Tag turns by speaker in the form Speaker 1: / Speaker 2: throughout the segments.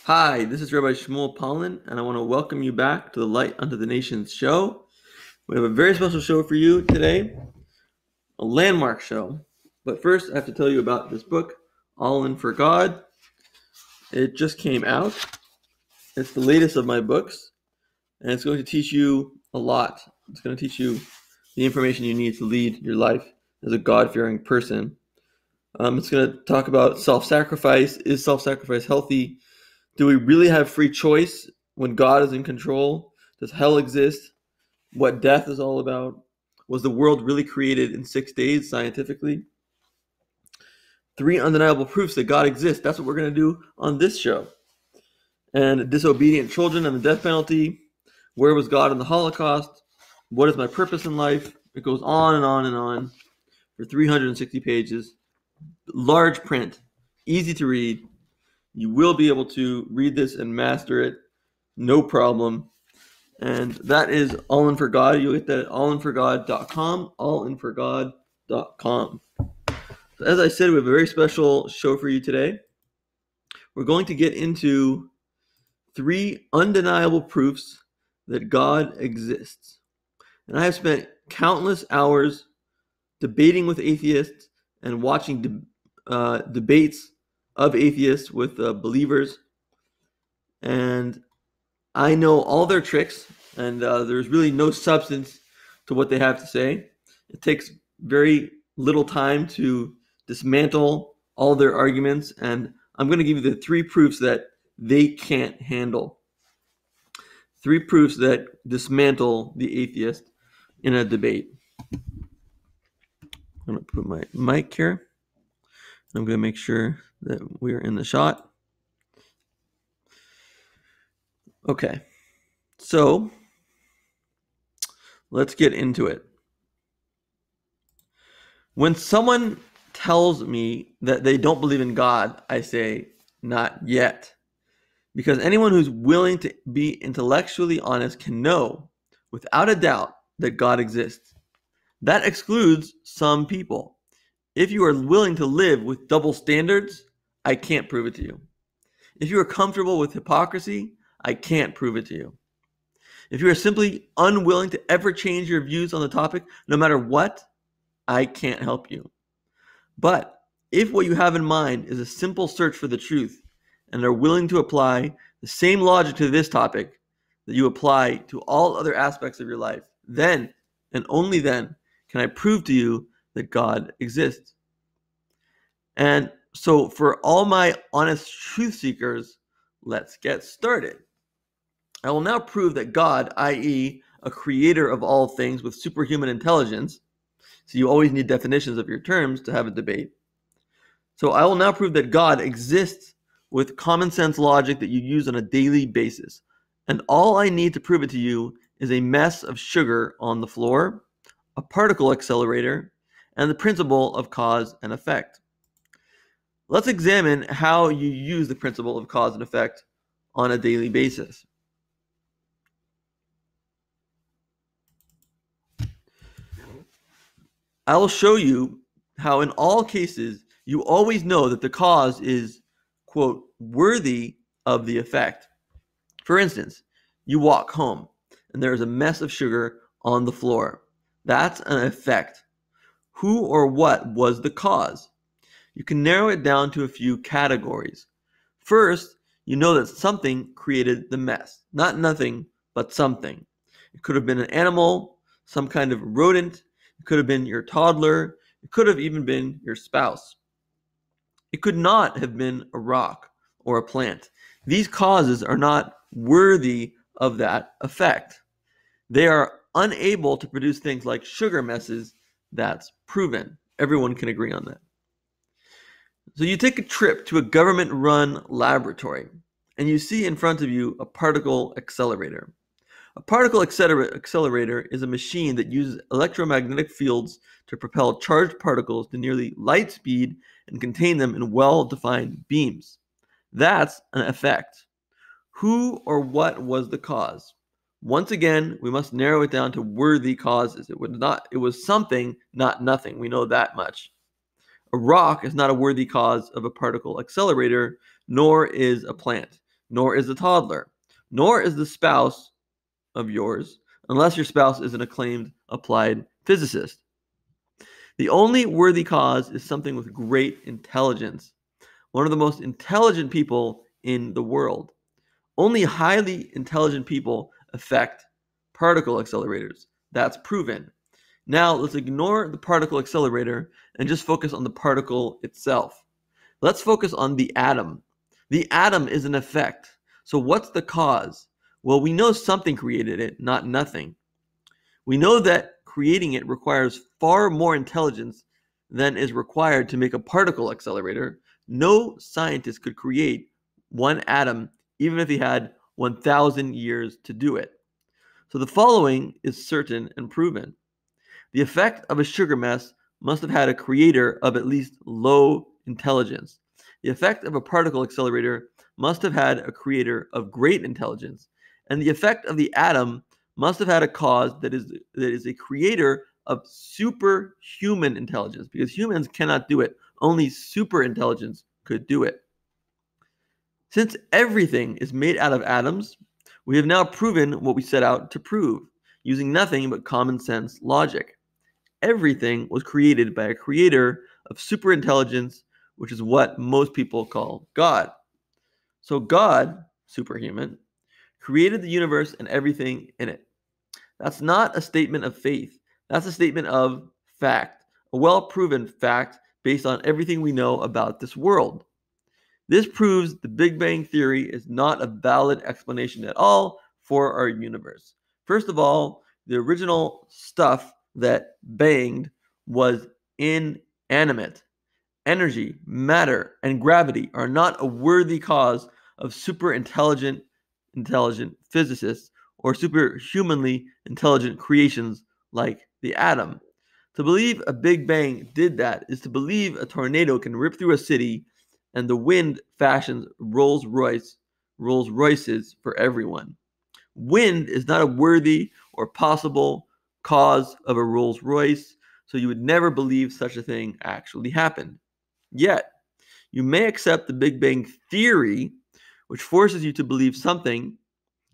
Speaker 1: Hi, this is Rabbi Shmuel Pollan, and I want to welcome you back to the Light Unto the Nations show. We have a very special show for you today, a landmark show. But first, I have to tell you about this book, All In for God. It just came out. It's the latest of my books, and it's going to teach you a lot. It's going to teach you the information you need to lead your life as a God-fearing person. It's going to talk about self-sacrifice. Is self-sacrifice healthy? Do we really have free choice when God is in control? Does hell exist? What death is all about? Was the world really created in 6 days scientifically? 3 undeniable proofs that God exists. That's what we're going to do on this show. And disobedient children and the death penalty. Where was God in the Holocaust? What is my purpose in life? It goes on and on and on for 360 pages. Large print, easy to read. You will be able to read this and master it, no problem. And that is All In For God. You'll get that at allinforgod.com, allinforgod.com. So as I said, we have a very special show for you today. We're going to get into 3 undeniable proofs that God exists. And I have spent countless hours debating with atheists and watching debates of atheists with believers. And I know all their tricks, and there's really no substance to what they have to say. It takes very little time to dismantle all their arguments, and I'm going to give you the 3 proofs that they can't handle. 3 proofs that dismantle the atheist in a debate. I'm going to put my mic here. I'm going to make sure that we're in the shot. Okay, so let's get into it. When someone tells me that they don't believe in God, I say, not yet. Because anyone who's willing to be intellectually honest can know, without a doubt, that God exists. That excludes some people. If you are willing to live with double standards, I can't prove it to you. If you are comfortable with hypocrisy, I can't prove it to you. If you are simply unwilling to ever change your views on the topic, no matter what, I can't help you. But if what you have in mind is a simple search for the truth and are willing to apply the same logic to this topic that you apply to all other aspects of your life, then and only then can I prove to you that God exists. And so for all my honest truth seekers, let's get started. I will now prove that God, i.e., a creator of all things with superhuman intelligence, so you always need definitions of your terms to have a debate. So I will now prove that God exists with common sense logic that you use on a daily basis. And all I need to prove it to you is a mess of sugar on the floor, a particle accelerator, and the principle of cause and effect. Let's examine how you use the principle of cause and effect on a daily basis. I will show you how in all cases you always know that the cause is, quote, worthy of the effect. For instance, you walk home and there is a mess of sugar on the floor. That's an effect. Who or what was the cause? You can narrow it down to a few categories. First, you know that something created the mess. Not nothing, but something. It could have been an animal, some kind of rodent. It could have been your toddler. It could have even been your spouse. It could not have been a rock or a plant. These causes are not worthy of that effect. They are unable to produce things like sugar messes. That's proven. Everyone can agree on that. So you take a trip to a government-run laboratory, and you see in front of you a particle accelerator. A particle accelerator is a machine that uses electromagnetic fields to propel charged particles to nearly light speed and contain them in well-defined beams. That's an effect. Who or what was the cause? Once again, we must narrow it down to worthy causes. It was something, not nothing. We know that much. A rock is not a worthy cause of a particle accelerator, nor is a plant. nor is the toddler, nor is the spouse of yours, unless your spouse is an acclaimed applied physicist. The only worthy cause is something with great intelligence, one of the most intelligent people in the world. Only highly intelligent people affect particle accelerators. That's proven. Now let's ignore the particle accelerator and just focus on the particle itself. Let's focus on the atom. The atom is an effect. So what's the cause? Well, we know something created it, not nothing. We know that creating it requires far more intelligence than is required to make a particle accelerator. No scientist could create one atom even if he had 1,000 years to do it. So the following is certain and proven. The effect of a sugar mess must have had a creator of at least low intelligence. The effect of a particle accelerator must have had a creator of great intelligence. And the effect of the atom must have had a cause that is a creator of superhuman intelligence, because humans cannot do it. Only super intelligence could do it. Since everything is made out of atoms, we have now proven what we set out to prove, using nothing but common sense logic. Everything was created by a creator of superintelligence, which is what most people call God. So God, superhuman, created the universe and everything in it. That's not a statement of faith. That's a statement of fact, a well-proven fact based on everything we know about this world. This proves the Big Bang Theory is not a valid explanation at all for our universe. First of all, the original stuff that banged was inanimate. Energy, matter, and gravity are not a worthy cause of super intelligent physicists or superhumanly intelligent creations like the atom. To believe a Big Bang did that is to believe a tornado can rip through a city and the wind fashions Rolls Royces for everyone. Wind is not a worthy or possible cause of a Rolls Royce, so you would never believe such a thing actually happened. Yet, you may accept the Big Bang Theory, which forces you to believe something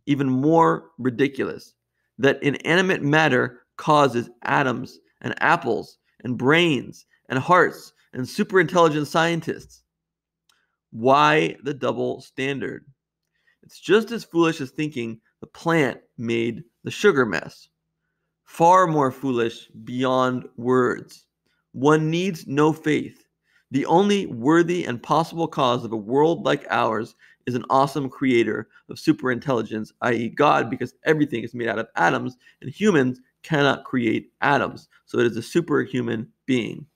Speaker 1: even more ridiculous, that inanimate matter causes atoms and apples and brains and hearts and superintelligent scientists. Why the double standard? It's just as foolish as thinking the plant made the sugar mess. Far more foolish beyond words. One needs no faith. The only worthy and possible cause of a world like ours is an awesome creator of superintelligence, i.e. God, because everything is made out of atoms, and humans cannot create atoms. So it is a superhuman being.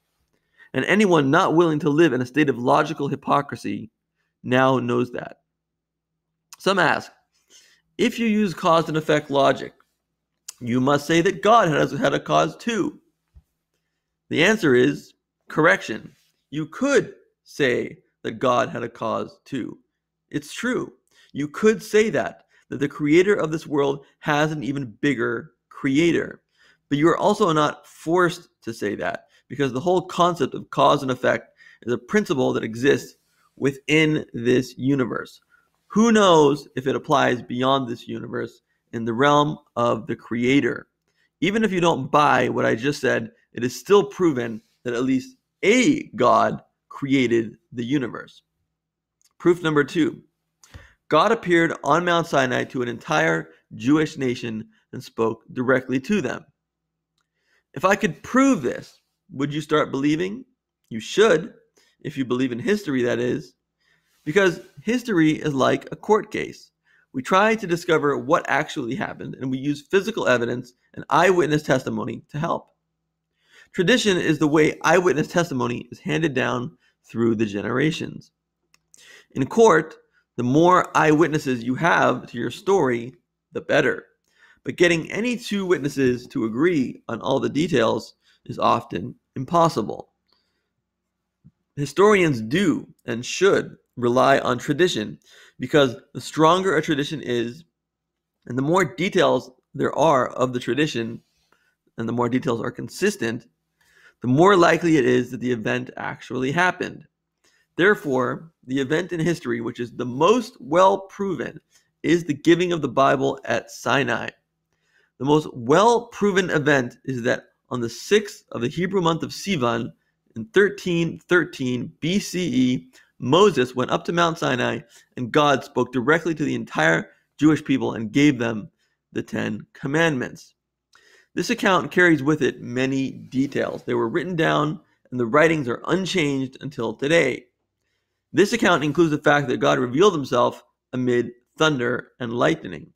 Speaker 1: And anyone not willing to live in a state of logical hypocrisy now knows that. Some ask, if you use cause and effect logic, you must say that God has had a cause too. The answer is correction. You could say that God had a cause too. It's true. You could say that the creator of this world has an even bigger creator. But you are also not forced to say that, because the whole concept of cause and effect is a principle that exists within this universe. Who knows if it applies beyond this universe in the realm of the creator? Even if you don't buy what I just said, it is still proven that at least a God created the universe. Proof number 2. God appeared on Mount Sinai to an entire Jewish nation and spoke directly to them. If I could prove this, would you start believing? You should, if you believe in history, that is. Because history is like a court case. We try to discover what actually happened, and we use physical evidence and eyewitness testimony to help. Tradition is the way eyewitness testimony is handed down through the generations. In court, the more eyewitnesses you have to your story, the better. But getting any two witnesses to agree on all the details is often impossible. Historians do and should rely on tradition, because the stronger a tradition is, and the more details there are of the tradition, and the more details are consistent, the more likely it is that the event actually happened. Therefore, the event in history which is the most well proven is the giving of the Bible at Sinai. The most well-proven event is that on the 6th of the Hebrew month of Sivan, in 1313 BCE, Moses went up to Mount Sinai, and God spoke directly to the entire Jewish people and gave them the 10 Commandments. This account carries with it many details. They were written down, and the writings are unchanged until today. This account includes the fact that God revealed himself amid thunder and lightning,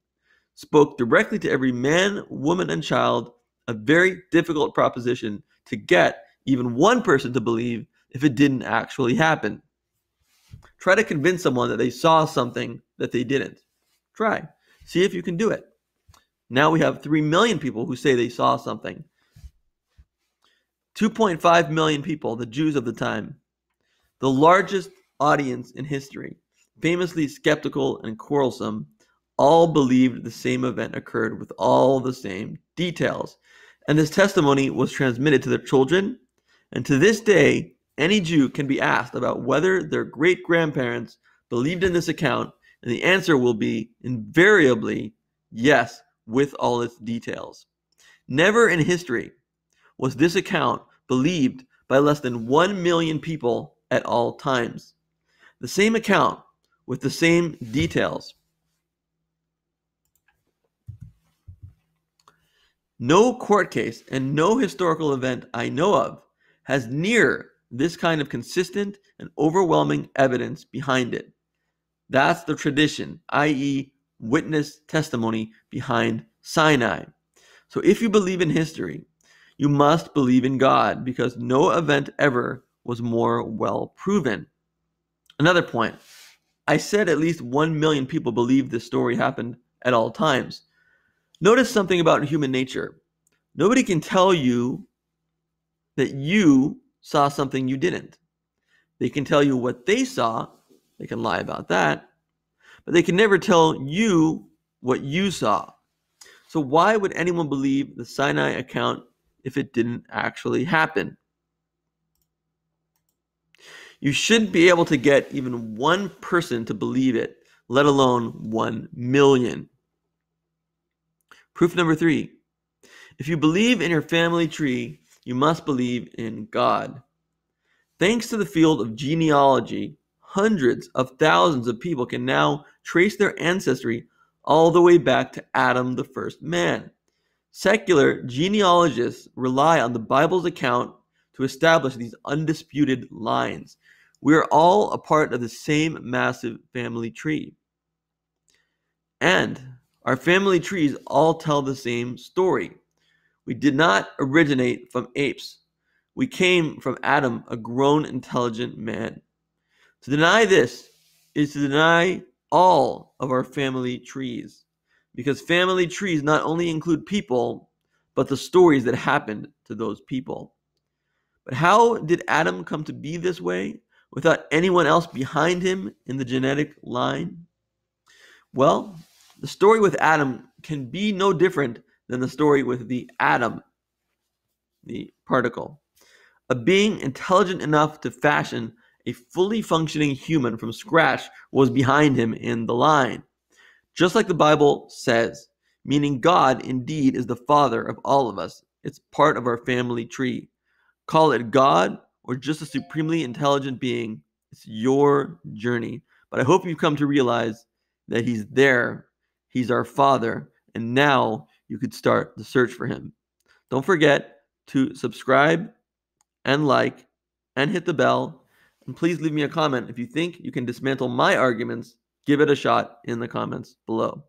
Speaker 1: spoke directly to every man, woman, and child, a very difficult proposition to get even one person to believe if it didn't actually happen. Try to convince someone that they saw something that they didn't. Try. See if you can do it. Now we have 3 million people who say they saw something. 2.5 million people, the Jews of the time. The largest audience in history, famously skeptical and quarrelsome, all believed the same event occurred with all the same details. And this testimony was transmitted to their children. And to this day, any Jew can be asked about whether their great-grandparents believed in this account, and the answer will be invariably yes, with all its details. Never in history was this account believed by less than 1 million people at all times. The same account with the same details. No court case and no historical event I know of has near this kind of consistent and overwhelming evidence behind it. That's the tradition, i.e., witness testimony behind Sinai. So if you believe in history, you must believe in God, because no event ever was more well proven. Another point, I said at least 1 million people believe this story happened at all times. Notice something about human nature. Nobody can tell you that you saw something you didn't. They can tell you what they saw. They can lie about that. But they can never tell you what you saw. So why would anyone believe the Sinai account if it didn't actually happen? You shouldn't be able to get even one person to believe it, let alone 1 million. Proof number 3. If you believe in your family tree, you must believe in God. Thanks to the field of genealogy, hundreds of thousands of people can now trace their ancestry all the way back to Adam, the first man. Secular genealogists rely on the Bible's account to establish these undisputed lines. We are all a part of the same massive family tree. And our family trees all tell the same story. We did not originate from apes. We came from Adam, a grown, intelligent man. To deny this is to deny all of our family trees, because family trees not only include people, but the stories that happened to those people. But how did Adam come to be this way without anyone else behind him in the genetic line? Well, the story with Adam can be no different than the story with the atom, the particle. A being intelligent enough to fashion a fully functioning human from scratch was behind him in the line. Just like the Bible says, meaning God indeed is the father of all of us. It's part of our family tree. Call it God or just a supremely intelligent being. It's your journey. But I hope you've come to realize that he's there. He's our father. And now you could start the search for him. Don't forget to subscribe and like and hit the bell. And please leave me a comment if you think you can dismantle my arguments. Give it a shot in the comments below.